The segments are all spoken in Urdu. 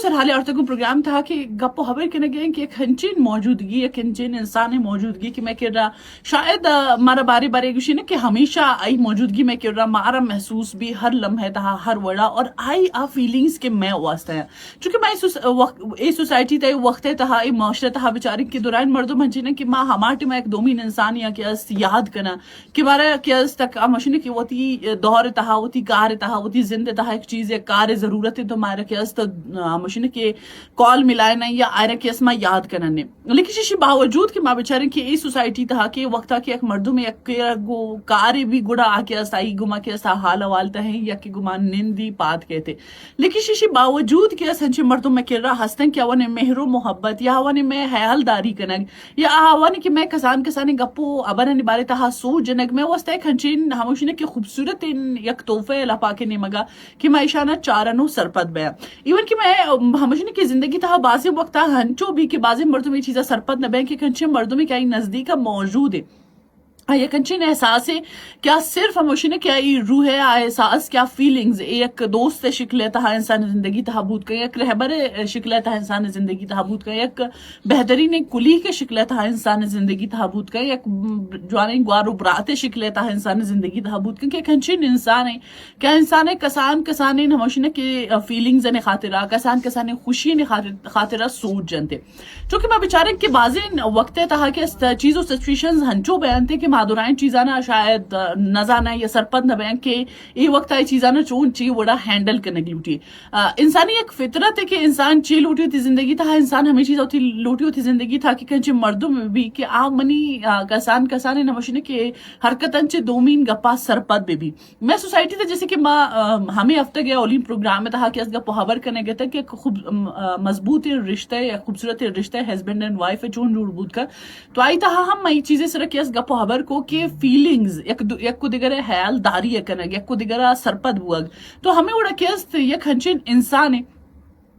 سر حالی اور تک پروگرام تھا کہ گپو خبر کے گئے کہ ایک ہنچین موجودگی ایک ہنچین انسانی موجودگی کہ میں کر رہا شاید مارا بارے بارے گوشی نے کہ ہمیشہ آئی موجودگی میں کر رہا مارا محسوس بھی ہر لمحے تھا ہر وڑا اور آئی آ فیلنگز کے میں واسطہ ہیں چونکہ میں اے سوسائٹی تا وقت تھا اے معاشرہ تھا بیچارے کے دوران مردم ہنچینے کہ ماں ہمارے میں ایک دومین انسان یا کہ اس یاد کرنا کہ بارے کہ اس تک مشنے کہ وتی دور تھا وتی کار تھا وتی زندہ تھا ایک چیز ایک کار ضرورت ہے تو مارا کہ اس مشنے کہ کال ملائے نہیں یا آئرہ کہ اس میں یاد کرنے لیکن شیشی باوجود کہ ماں بیچارے کہ اے سوسائٹی تھا کہ وقت تھا کہ ایک مردم ایک کار بھی گڑا آ کے اس آئی گما کے اس حال والتا ہے یا کہ گما نندی پات کہتے لیکن شیشی باوجود کہ اس ہنچے مردم میں کر رہا ہستن کہ آوانے مہر و محبت یا آوانے میں حیال داری کنگ یا آوانے کہ میں کسانے گپو ابانے نبارے تہا سو جنگ میں واسطہ ایک ہنچین ہموشنے کہ خوبصورت یک توفے اللہ پاکے نے مگا کہ میں اشانہ چارنو سرپت بیا ایون کہ میں ہمشنے کی زندگی تھا بعضی وقت ہنچو بھی کہ بعضی مردوں یہ چیزیں سرپت نہ بین کہ ہنچے مردوں میں کیا نزدیک موجود ہے یہ کنچین احساس ہے کیا صرف ہموشنے کیا روح ہے احساس کیا فیلنگز ایک دوست شکل تھا انسان زندگی تحبوت کا ایک رہبر شکل تھا انسان زندگی تحبوت کا ایک بہترین کلی کے شکل تھا انسان زندگی تحبوت کا ایک جوانی گوارو برات شکل تھا انسان زندگی تحبوت کا کہ کنچین انسان ہے کیا انسان ہے کسان ہموشنے کے فیلنگز نے خاطرہ کسان خوشی نے خاطرہ سوچ جنتے چونکہ میں بیچارے کہ بعضی وقت تھا کہ چیزوں سچویشنز ہنچو بیان تھے کہ مادورائن چیزانا شاید نزانا یا سرپت نہ بیان کہ یہ وقت آئی چیزانا چون چی وڑا ہینڈل کرنے لوٹی انسانی ایک فطرت ہے کہ انسان چی لوٹی ہوتی زندگی تھا انسان ہمیشہ ہوتی لوٹی ہوتی زندگی تھا کہ کنچے مردوں میں بھی کہ آ منی کسان نمشنے کہ حرکتن چے دومین گپا سرپت بھی میں سوسائٹی تھا جیسے کہ ہمیں ہفتہ گیا اولین پروگرام میں تھا کہ اس گپو خبر کرنے گیا تھا کہ خوب مضبوط رشتہ یا خوبصورت رشتہ ہسبینڈ اینڈ وائف ہے چون روڑ بود کا تو آئی تھا ہم یہ چیزیں سر کہ اس گپو خبر کو کہ فیلنگز یک کو دیگر حیال داری کنگ یک کو دیگر سرپد بوگ تو ہمیں اڑا کیست یک ہنچین انسان ہے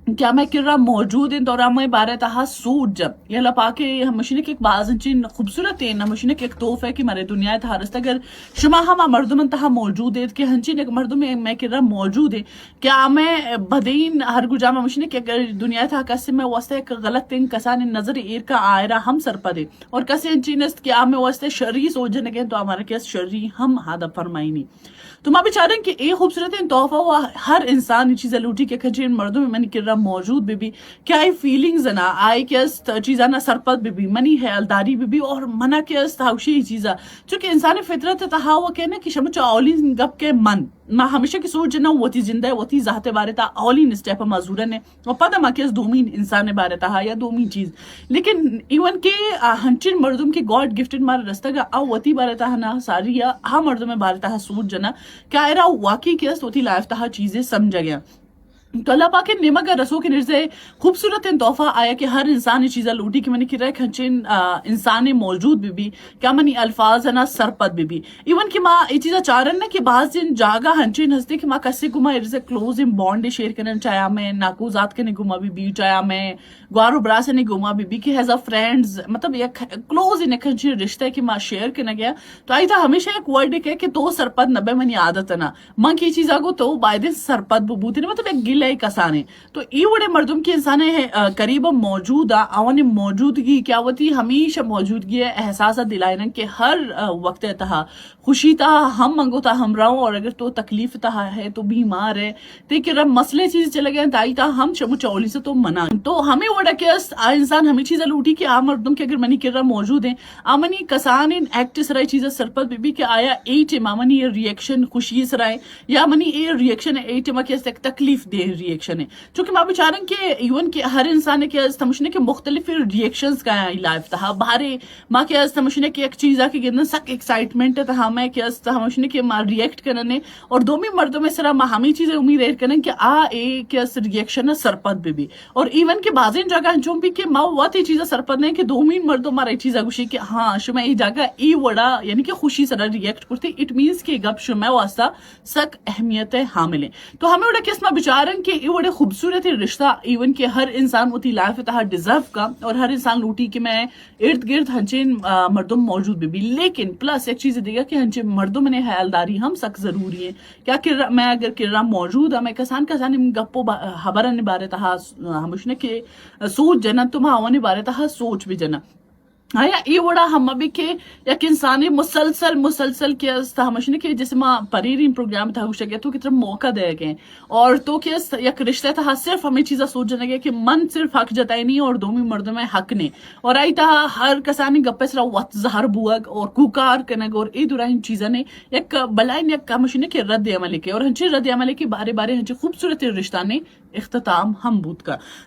کیا میں کر رہا موجود ہیں دورہ میں بارے تہا سوٹ جب یہ اللہ پاکے ہمشنے کے ایک بعض انچین خوبصورت ہیں ہمشنے کے ایک توف ہے کہ مارے دنیا تھا رست اگر شما ہما مردمن تہا موجود ہے کہ ہنچین ایک مردم میں کر رہا موجود ہے کیا میں بدین ہر گجام ہمشنے کے اگر دنیا تھا کسی میں واسطہ ایک غلط تین کسان نظر ایر کا آئرہ ہم سرپدے اور کسی انچین است کیا میں واسطہ شرعی سوچنے گئے تو ہمارے کیس شرعی ہم حادب فرمائی نہیں تو میں بیچارے کہ اے خوبصورت تحفہ ہوا ہر انسان یہ چیزیں لوٹی کہ کھنچین مردوں میں منی کر رہا موجود بھی کیا ای فیلنگز نا آئی کہ اس چیزانا سرپت بھی منی حیالداری بھی اور منع کہ اس تاوشی چیزا چونکہ انسانی فطرت تہا ہوا کہنا کہ شمچہ اولین گپ کے من میں ہمیشہ کی سوچ جنا وہ تی زندہ ہے وہ تی ذات بارے تا اولین اسٹیپ مازورن ہے اور پتہ ما کہ اس دومین انسان بارے تا یا دومین چیز لیکن ایون کہ ہنچین مردم کی گاڈ گفٹڈ مارا رستہ گا او وتی بارے تا نا ساری یا ہاں مردم بارے تا سوچ جنا کیا ایرا واقعی کہ اس ہوتی لائف تا چیزیں سمجھا گیا تو اللہ پاک نعمت رسو کے نرزے خوبصورت تحفہ آیا کہ ہر انسان یہ چیزیں لوٹی کہ میں نے کہا کھنچین انسان موجود بھی کیا منی الفاظ نا سرپت بھی ایون کہ ماں یہ چیزیں چارن نا کہ بعض دن جاگا ہنچین ہستے کہ ماں کسی گما ارزے کلوز ان بانڈ شیئر کرنا چاہیا میں ناکوزات کے نے گما بھی چاہیا میں گوارو برا سے نے گما بھی کہ ہیز اے فرینڈز مطلب ایک کلوز ان کھنچین رشتہ ہے کہ ماں شیئر کرنا گیا تو آئی تھا ہمیشہ ایک ورڈ ہے کہ تو سرپت نبے منی عادت نا ماں کی چیزا کو تو بائدن سرپت ببوتی نے مطلب ایک گلے کسانے تو یہ بڑے مردم کی انسان قریب موجود آوان موجودگی کیا ہوتی ہمیشہ موجودگی ہے احساس دلائیں کہ ہر وقت تہا خوشی تہا ہم منگو تا ہم رہوں اور اگر تو تکلیف تہا ہے تو بیمار ہے تو رب مسئلے چیز چلے گئے تائی تا ہم شمو چولی سے تو منع تو ہمیں وڑا کہ انسان ہمیں چیزیں لوٹی کہ آ مردم کے اگر منی کر رہا موجود ہیں آمنی کسان ایکٹ سرائی چیزیں سرپت بھی کہ آیا ایٹ مامنی یہ ریئیکشن خوشی سرائے یا منی یہ ریئیکشن ایٹ ما کہ تکلیف دے ریئیکشن ہے چونکہ میں بیچارن کہ ایون کہ ہر انسان نے کہ استمشنے کے مختلف ریئیکشنز کا لائف تھا بہارے ماں کے استمشنے کے ایک چیز ہے کہ گندن سک ایکسائٹمنٹ تھا میں کہ استمشنے کے ماں ریئیکٹ کرنے اور دومی مردوں میں سرا ماں ہمیں چیزیں امید ہے کرنے کہ آ اے کہ ریئیکشن سرپت بھی اور ایون کہ بعضین جگہ ہنچوں بھی کہ ماں وقت یہ چیزیں سرپت نہیں کہ دومی مردوں مارا یہ چیزیں گوشی کہ ہاں شما یہ جگہ ای وڑا یعنی کہ خوشی سرا ریئیکٹ کرتی اٹ مینس کہ گپ شما واسطہ سک اہمیت حامل ہے تو ہمیں وڑا کہ اس میں بیچارن ایون کہ یہ بڑے خوبصورت رشتہ ایون کہ ہر انسان ہوتی لائف تہا ڈیزرو کا اور ہر انسان لوٹی کہ میں ارد گرد ہنچین مردم موجود بھی لیکن پلس ایک چیز دیگا کہ ہنچے مردم نے حیالداری ہم سک ضروری ہے کیا کہ میں اگر کرا موجود ہوں میں کسان گپو خبرن بارے تہا ہمشنے کہ سوچ جنا تم آوانی بارے تہا سوچ بھی جنا آیا یہ بڑا ہم بھی کہ یک انسانی مسلسل کے ہمشنے کہ جیسے ماں پریرین پروگرام تھا ہوشا گیا تو کتنا موقع دے گئے اور تو کہ یک رشتہ تھا صرف ہمیں چیزا سوچ جانا گیا کہ من صرف حق جتائی نہیں اور دومی مردوں میں حق نہیں اور آئی تھا ہر کسانی گپے سرا وقت زہر بوگ اور کوکار کنگ اور ای دورائن چیزا نے یک بلائن یک ہمشنے کہ رد عملی کے اور ہنچے رد عملی کے بارے ہنچے خوبصورت رشتہ نے اختتام ہم بود کا